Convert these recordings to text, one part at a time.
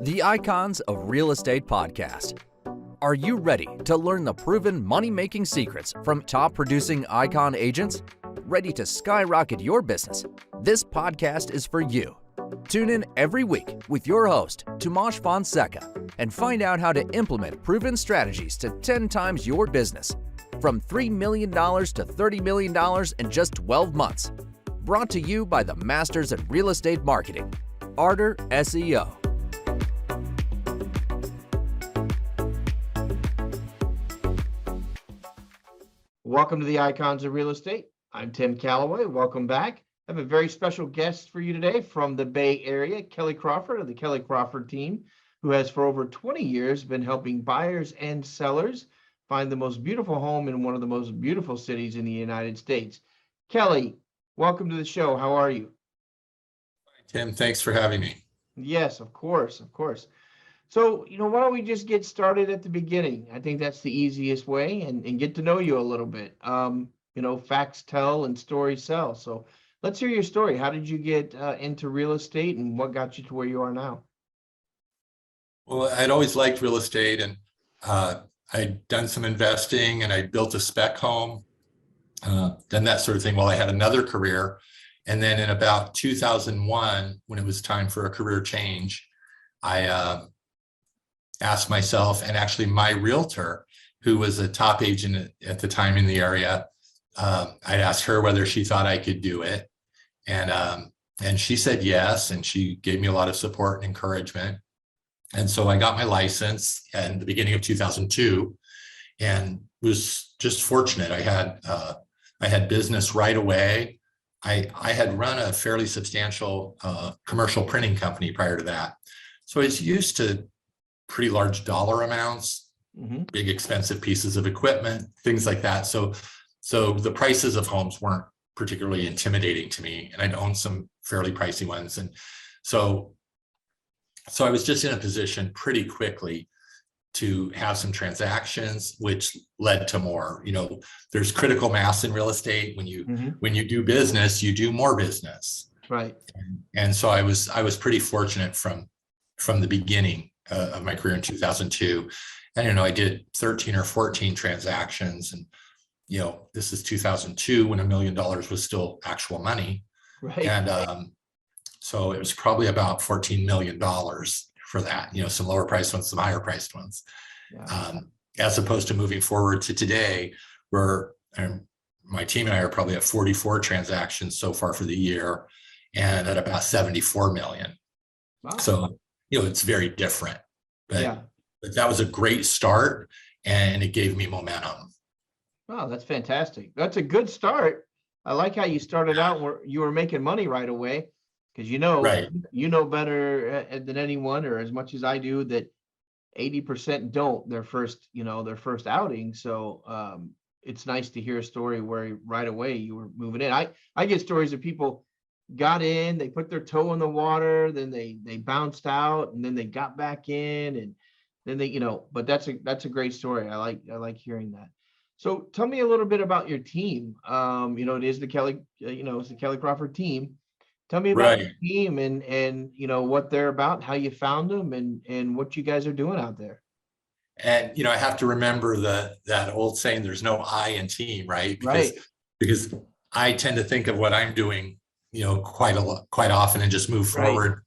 The Icons of Real Estate Podcast. Are you ready to learn the proven money-making secrets from top-producing Icon agents? Ready to skyrocket your business? This podcast is for you. Tune in every week with your host, Tomasz Fonseca, and find out how to implement proven strategies to 10 times your business. From $3 million to $30 million in just 12 months. Brought to you by the Masters at Real Estate Marketing, Arter SEO. Welcome to the Icons of Real Estate. I'm Tim Calloway. Welcome back. I have a very special guest for you today from the Bay Area, Kelly Crawford of the Kelly Crawford team, who has for over 20 years been helping buyers and sellers find the most beautiful home in one of the most beautiful cities in the United States. Kelly, welcome to the show. How are you? Hi, Tim, thanks for having me. Yes, of course. So, why don't we just get started at the beginning? I think that's the easiest way and get to know you a little bit. Facts tell and stories sell. So let's hear your story. How did you get into real estate and what got you to where you are now? Well, I'd always liked real estate, and I'd done some investing, and I built a spec home, done that sort of thing while I had another career. And then in about 2001, when it was time for a career change, I asked myself, and actually my realtor, who was a top agent at the time in the area, I'd asked her whether she thought I could do it. And she said yes, and she gave me a lot of support and encouragement. And so I got my license in the beginning of 2002 and was just fortunate. I had business right away. I had run a fairly substantial commercial printing company prior to that. So I was used to pretty large dollar amounts, big expensive pieces of equipment, things like that. So the prices of homes weren't particularly intimidating to me, and I'd owned some fairly pricey ones. And so I was just in a position pretty quickly to have some transactions, which led to more. There's critical mass in real estate. When you do business, you do more business. Right. And so I was pretty fortunate from the beginning of my career in 2002. And, I did 13 or 14 transactions. And, this is 2002 when $1 million was still actual money. Right. And so it was probably about $14 million for that, some lower priced ones, some higher priced ones. Yeah. As opposed to moving forward to today, where my team and I are probably at 44 transactions so far for the year and at about 74 million. Wow. So, it's very different, but that was a great start, and it gave me momentum. Wow, that's fantastic. That's a good start. I like how you started out where you were making money right away, because right. You know better than anyone, or as much as I do, that 80% don't their first outing. So it's nice to hear a story where right away you were moving in. I get stories of people got in, they put their toe in the water, then they bounced out, and then they got back in, and then they, but that's a great story. I like hearing that. So tell me a little bit about your team. It is the Kelly, it's the Kelly Crawford team. Tell me about your team and what they're about, how you found them, and what you guys are doing out there. And I have to remember that old saying, there's no I in team, right? Because I tend to think of what I'm doing quite often and just move forward.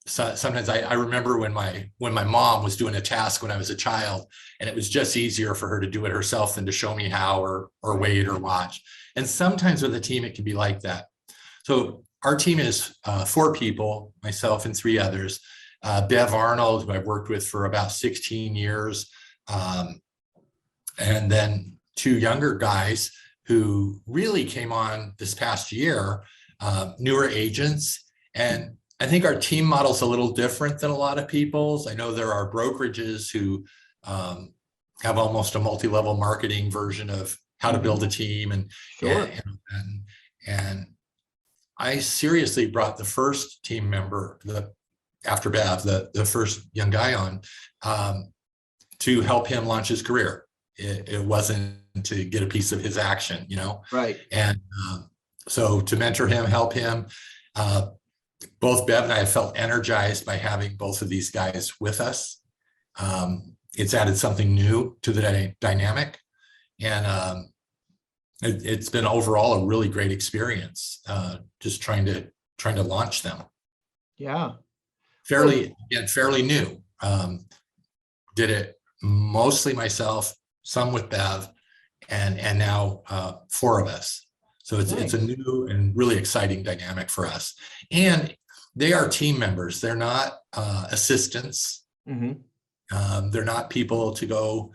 So sometimes I remember when my mom was doing a task when I was a child, and it was just easier for her to do it herself than to show me how or wait or watch. And sometimes with a team, it can be like that. So our team is 4 people, myself and 3 others. Bev Arnold, who I've worked with for about 16 years. And then 2 younger guys who really came on this past year, newer agents. And I think our team model is a little different than a lot of people's. I know there are brokerages who have almost a multi-level marketing version of how to build a team. And I seriously brought the first team member, after Bev, the first young guy on, to help him launch his career. It wasn't to get a piece of his action, Right. And so to mentor him, help him, both Bev and I have felt energized by having both of these guys with us. It's added something new to the dynamic, and it's been overall a really great experience. Just trying to launch them. Yeah. Fairly new. Did it mostly myself, some with Bev, and now 4 of us. So it's a new and really exciting dynamic for us. And they are team members. They're not assistants. They're not people to go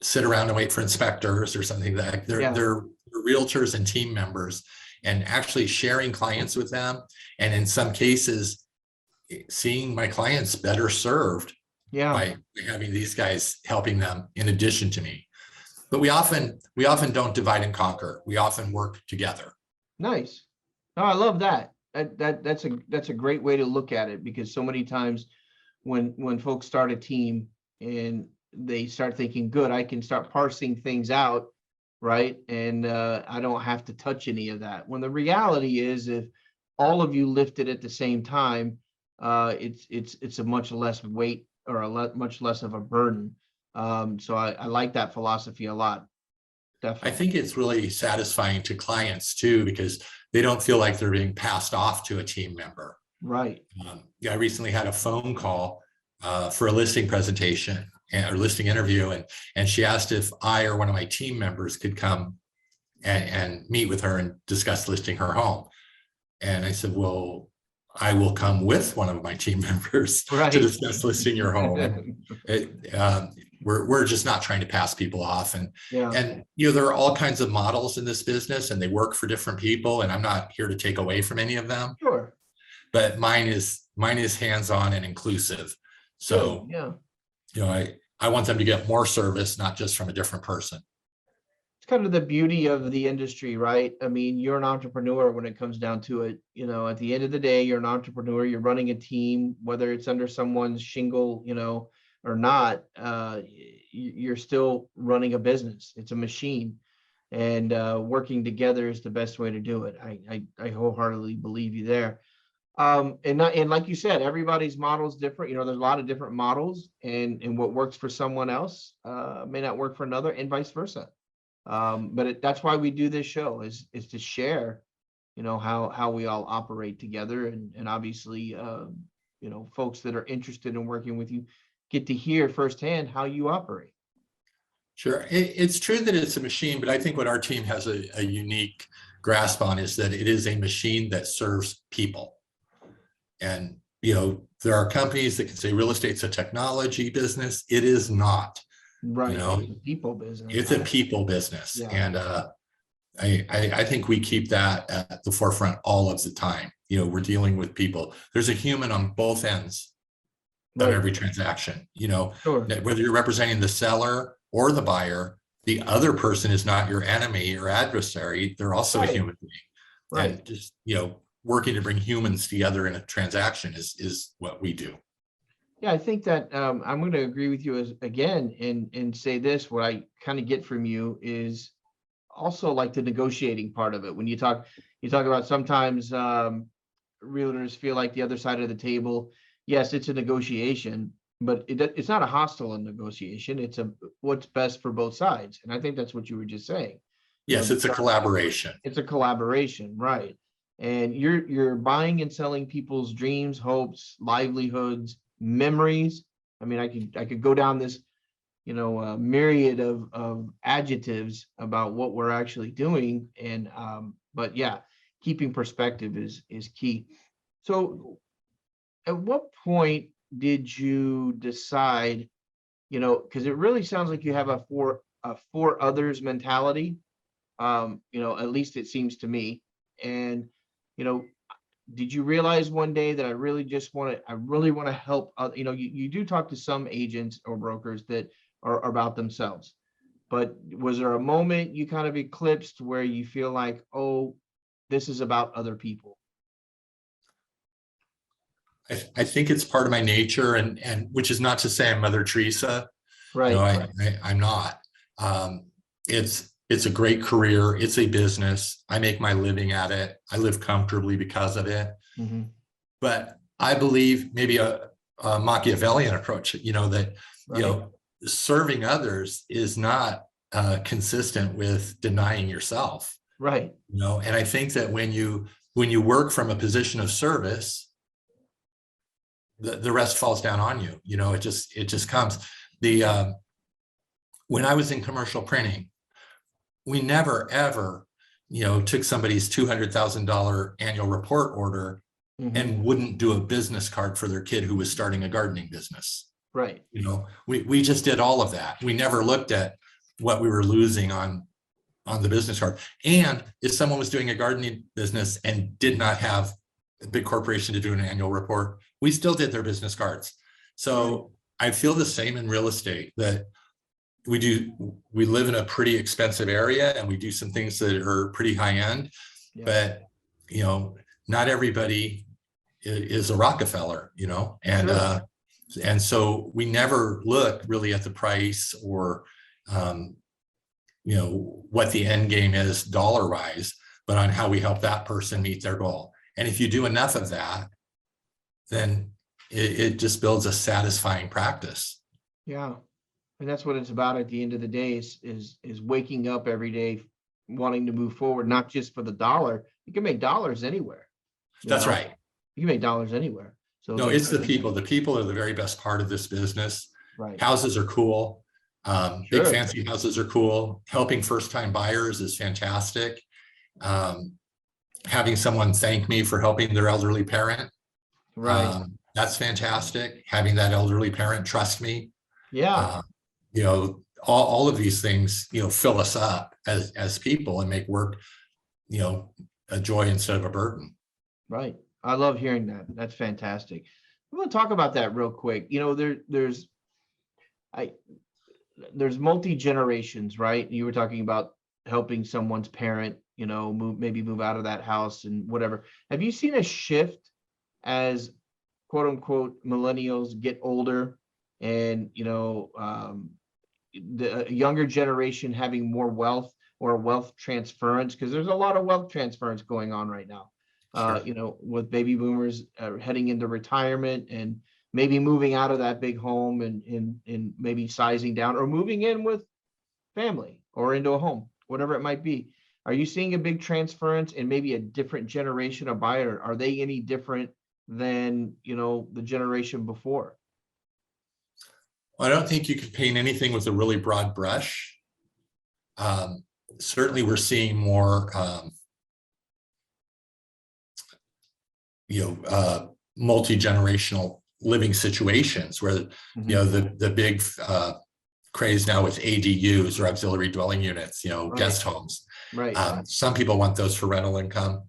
sit around and wait for inspectors or something like that. They're realtors and team members, and actually sharing clients with them. And in some cases, seeing my clients better served by having these guys helping them in addition to me. But we often don't divide and conquer. We often work together. Nice. No, I love that. That's a great way to look at it, because so many times when folks start a team and they start thinking, good, I can start parsing things out, right? And I don't have to touch any of that. When the reality is, if all of you lift it at the same time, it's a much less weight, or much less of a burden. So I like that philosophy a lot. Definitely. I think it's really satisfying to clients too, because they don't feel like they're being passed off to a team member. Right. I recently had a phone call for a listing presentation or listing interview, and she asked if I or one of my team members could come and meet with her and discuss listing her home. And I said, well, I will come with one of my team members to discuss listing your home. We're just not trying to pass people off. And there are all kinds of models in this business, and they work for different people. And I'm not here to take away from any of them. Sure. But mine is hands-on and inclusive. So I want them to get more service, not just from a different person. It's kind of the beauty of the industry, right? I mean, you're an entrepreneur when it comes down to it. At the end of the day, you're an entrepreneur. You're running a team, whether it's under someone's shingle, or not. You're still running a business. It's a machine, and working together is the best way to do it. I wholeheartedly believe you there. And like you said, everybody's model is different. There's a lot of different models, and what works for someone else may not work for another, and vice versa. But that's why we do this show, is to share, how we all operate together, and obviously, folks that are interested in working with you get to hear firsthand how you operate. Sure, it's true that it's a machine, but I think what our team has a unique grasp on is that it is a machine that serves people. And there are companies that can say real estate's a technology business. It is not. Right. It's a people business. It's a people business. Yeah. And I think we keep that at the forefront all of the time. We're dealing with people. There's a human on both ends of every transaction. Sure. Whether you're representing the seller or the buyer, the other person is not your enemy or adversary. They're also a human being. Right. And just, working to bring humans together in a transaction is what we do. Yeah, I think that I'm going to agree with you again and say this. What I kind of get from you is also like the negotiating part of it. When you talk about sometimes realtors feel like the other side of the table. Yes, it's a negotiation, but it's not a hostile negotiation. It's what's best for both sides. And I think that's what you were just saying. Yes, it's a collaboration. It's a collaboration, right? And you're buying and selling people's dreams, hopes, livelihoods, memories. I mean, I could go down this, myriad of adjectives about what we're actually doing. And but yeah, keeping perspective is key. So at what point did you decide, because it really sounds like you have a for others mentality, at least it seems to me. And did you realize one day that I really want to help? You do talk to some agents or brokers that are about themselves, but was there a moment you kind of eclipsed where you feel like, oh, this is about other people? I think it's part of my nature, and which is not to say I'm Mother Teresa. Right. I'm not. It's a great career. It's a business. I make my living at it. I live comfortably because of it. Mhm. But I believe maybe a Machiavellian approach, that, Right. serving others is not consistent with denying yourself, Right. and I think that when you work from a position of service, the rest falls down on you. It just comes. When I was in commercial printing, we never ever, took somebody's $200,000 annual report order Mhm. and wouldn't do a business card for their kid who was starting a gardening business. Right. We just did all of that. We never looked at what we were losing on the business card. And if someone was doing a gardening business and did not have a big corporation to do an annual report, we still did their business cards. So I feel the same in real estate, that we live in a pretty expensive area and we do some things that are pretty high end, Yeah. but not everybody is a Rockefeller, and Sure. and so we never look really at the price or what the end game is dollar wise, but on how we help that person meet their goal. And if you do enough of that, then it just builds a satisfying practice. Yeah. And that's what it's about at the end of the day, is waking up every day wanting to move forward, not just for the dollar. You can make dollars anywhere. That's right. You can make dollars anywhere. So No, it's the people. The people are the very best part of this business. right. Houses are cool. Big Sure. fancy houses are cool. Helping first-time buyers is fantastic. Having someone thank me for helping their elderly parent, Right. that's fantastic. Having that elderly parent trust me, Yeah. all of these things, fill us up as people and make work, a joy instead of a burden. Right. I love hearing that. That's fantastic. We want to talk about that real quick. There's multi generations, right? You were talking about helping someone's parent, move out of that house and whatever. Have you seen a shift as quote unquote millennials get older and the younger generation having more wealth or wealth transference? Because there's a lot of wealth transference going on right now. Sure. With baby boomers heading into retirement and maybe moving out of that big home and maybe sizing down or moving in with family or into a home, whatever it might be. Are you seeing a big transference and maybe a different generation of buyer? Are they any different than, the generation before? Well, I don't think you could paint anything with a really broad brush. Certainly we're seeing more, multi-generational living situations where, the big craze now with ADUs or auxiliary dwelling units, guest homes. Right. Some people want those for rental income,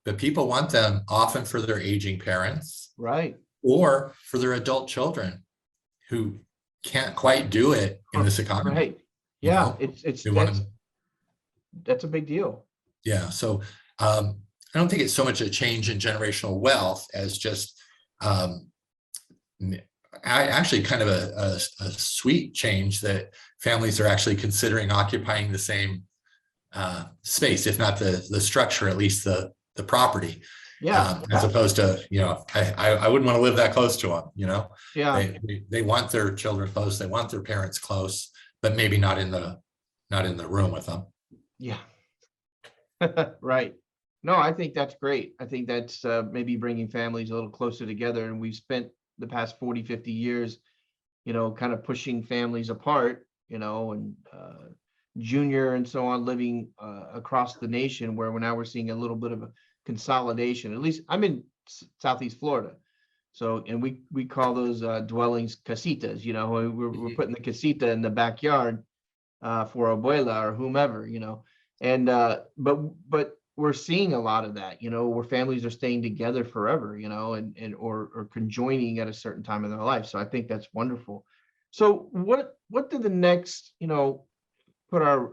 but people want them often for their aging parents Right. or for their adult children who can't quite do it in this economy. Right. you Yeah. know? It's They want that's a big deal. Yeah. So I don't think it's so much a change in generational wealth as just actually kind of a sweet change that families are actually considering occupying the same space, if not the structure, at least the property. Yeah. As opposed to, I wouldn't want to live that close to them, Yeah. they want their children close, they want their parents close, but maybe not in the room with them. Yeah. Right. No, I think that's great. I think that's maybe bringing families a little closer together. And we've spent the past 40, 50 years, kind of pushing families apart, and junior and so on living across the nation, where now we're seeing a little bit of a consolidation. At least I'm in Southeast Florida. So, and we call those dwellings casitas, we're putting the casita in the backyard for abuela or whomever, and but we're seeing a lot of that, where families are staying together forever, and or conjoining at a certain time in their life. So I think that's wonderful. So what do the next, put our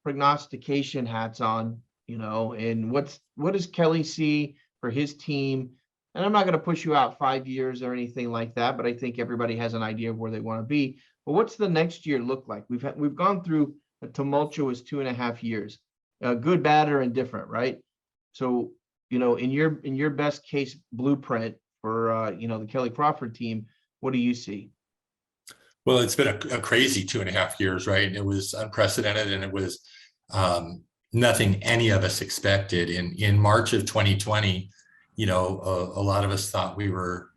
prognostication hats on, and what does Kelly see for his team? And I'm not going to push you out 5 years or anything like that, but I think everybody has an idea of where they want to be. But what's the next year look like? We've gone through a tumultuous 2.5 years, good, bad, or indifferent, right? So, in your best case blueprint for, the Kelly Crawford team, what do you see? Well, it's been a crazy 2.5 years, right? It was unprecedented, and it was nothing any of us expected. In March of 2020, a lot of us thought we were,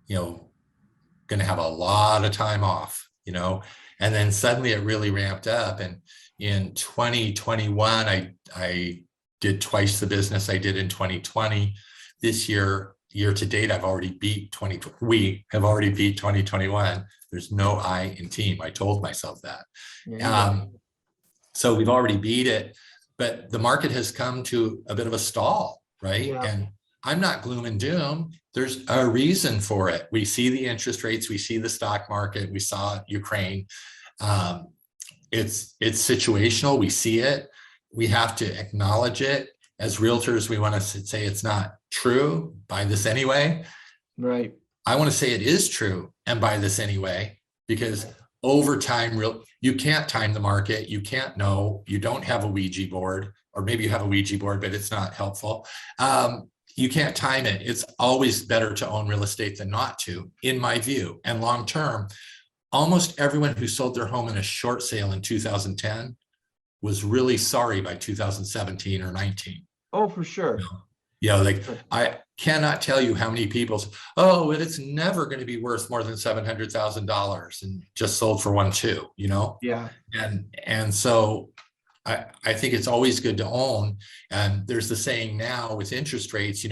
going to have a lot of time off, and then suddenly it really ramped up. And in 2021, I did twice the business I did in 2020. This year to date, we have already beat 2021. There's no I in team. I told myself that. So we've already beat it, but the market has come to a bit of a stall, right? Yeah. And I'm not gloom and doom. There's a reason for it. We see the interest rates, we see the stock market, we saw Ukraine. It's situational. We see it. We have to acknowledge it. As realtors, we want to say it's not true. Buy this anyway. Right. I want to say it is true and buy this anyway, because over time, you can't time the market. You can't know. You don't have a Ouija board, or maybe you have a Ouija board, but it's not helpful. You can't time it. It's always better to own real estate than not to, in my view. And long term, almost everyone who sold their home in a short sale in 2010 was really sorry by 2017 or 19. Oh, for sure. I cannot tell you how many people say, oh, it's never going to be worth more than $700,000 and just sold for 1.2, Yeah. And so I think it's always good to own. And there's the saying now with interest rates,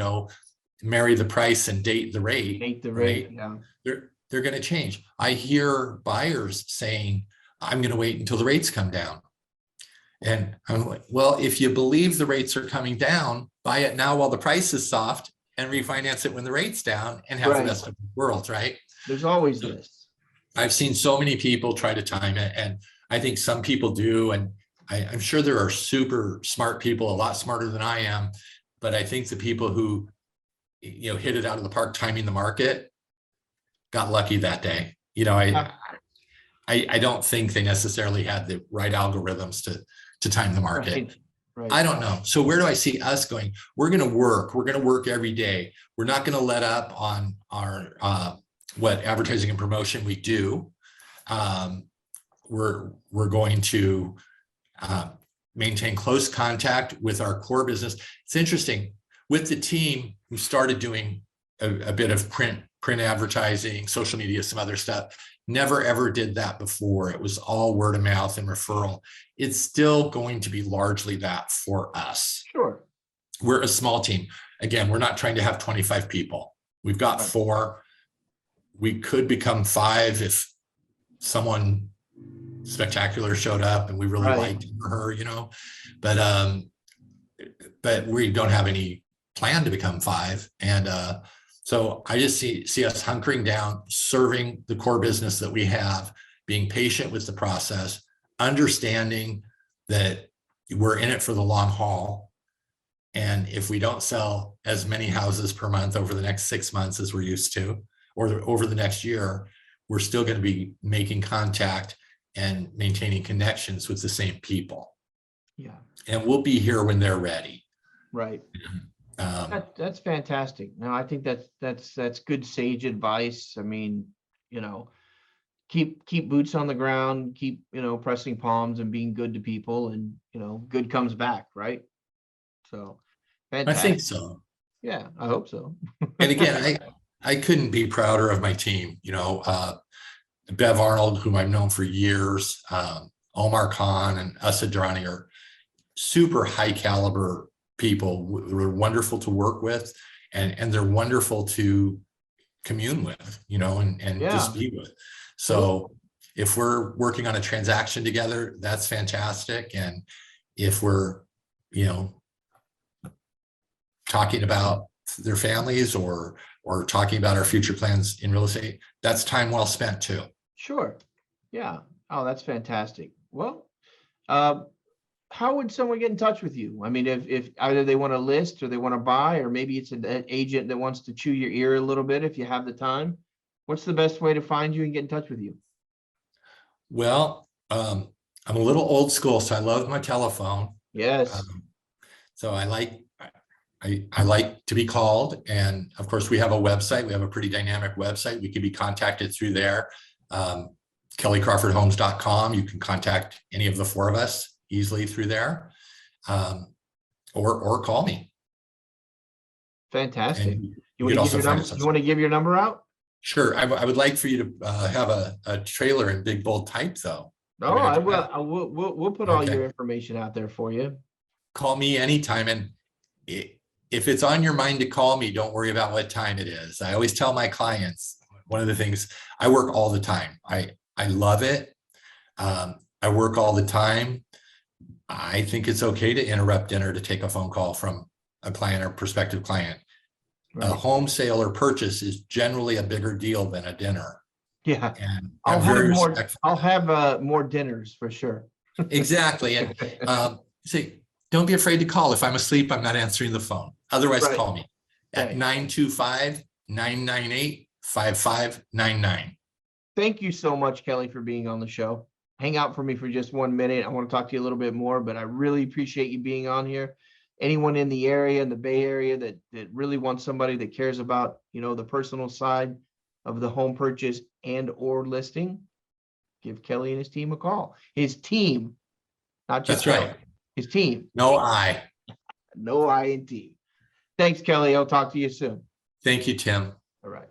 marry the price and date the rate. Date the rate. Right? Yeah. They're going to change. I hear buyers saying, I'm going to wait until the rates come down. And I'm like, well, if you believe the rates are coming down, buy it now while the price is soft and refinance it when the rate's down and have the best of both worlds, right? There's always this. I've seen so many people try to time it, and I think some people do. And I'm sure there are super smart people, a lot smarter than I am. But I think the people who, hit it out of the park timing the market got lucky that day. I don't think they necessarily had the right algorithms to time the market. Right. I don't know. So where do I see us going? We're going to work. We're going to work every day. We're not going to let up on our what advertising and promotion we do. We're going to maintain close contact with our core business. It's interesting, with the team who started doing a bit of print advertising, social media, some other stuff. Never ever did that before. It was all word of mouth and referral. It's still going to be largely that for us. Sure. We're a small team. Again, we're not trying to have 25 people. We've got 4. We could become 5 if someone spectacular showed up and we really liked him or her, but we don't have any plan to become 5. And so I just see us hunkering down, serving the core business that we have, being patient with the process, understanding that we're in it for the long haul. And if we don't sell as many houses per month over the next 6 months as we're used to, or over the next year, we're still going to be making contact and maintaining connections with the same people. Yeah. And we'll be here when they're ready. Right. That's fantastic. No, I think that's good sage advice. I mean, keep boots on the ground, keep, pressing palms and being good to people, and, good comes back, right? So fantastic. I think so. Yeah, I hope so. And again, I couldn't be prouder of my team. Bev Arnold, whom I've known for years, Omar Khan and Asad Durrani are super high caliber people. They're wonderful to work with, and they're wonderful to commune with, and just be with. So if we're working on a transaction together, that's fantastic. And if we're, talking about their families or talking about our future plans in real estate, that's time well spent too. Sure. Yeah. Oh, that's fantastic. Well, how would someone get in touch with you? I mean, if either they want to list or they want to buy, or maybe it's an agent that wants to chew your ear a little bit, if you have the time, what's the best way to find you and get in touch with you? Well, I'm a little old school, so I love my telephone. Yes. So I like I like to be called. And of course, we have a website. We have a pretty dynamic website. We can be contacted through there. KellyCrawfordHomes.com. You can contact any of the four of us easily through there, or call me. Fantastic. And You want to give your number out? Sure. I would like for you to have a trailer in big bold type, though. No, I will. We'll put all your information out there for you. Call me anytime. And if it's on your mind to call me, don't worry about what time it is. I always tell my clients, one of the things, I work all the time. I love it. I work all the time. I think it's okay to interrupt dinner to take a phone call from a client or prospective client. Right. A home sale or purchase is generally a bigger deal than a dinner. Yeah, and I'll have more dinners for sure. Exactly. And say, don't be afraid to call. If I'm asleep, I'm not answering the phone. Otherwise, call me at 925-998-5599. Thank you so much, Kelly, for being on the show. Hang out for me for just 1 minute. I want to talk to you a little bit more, but I really appreciate you being on here. Anyone in the area, in the Bay Area, that really wants somebody that cares about, the personal side of the home purchase and or listing, give Kelly and his team a call. His team, not just That's right. His team. No I. No I in team. Thanks, Kelly. I'll talk to you soon. Thank you, Tim. All right.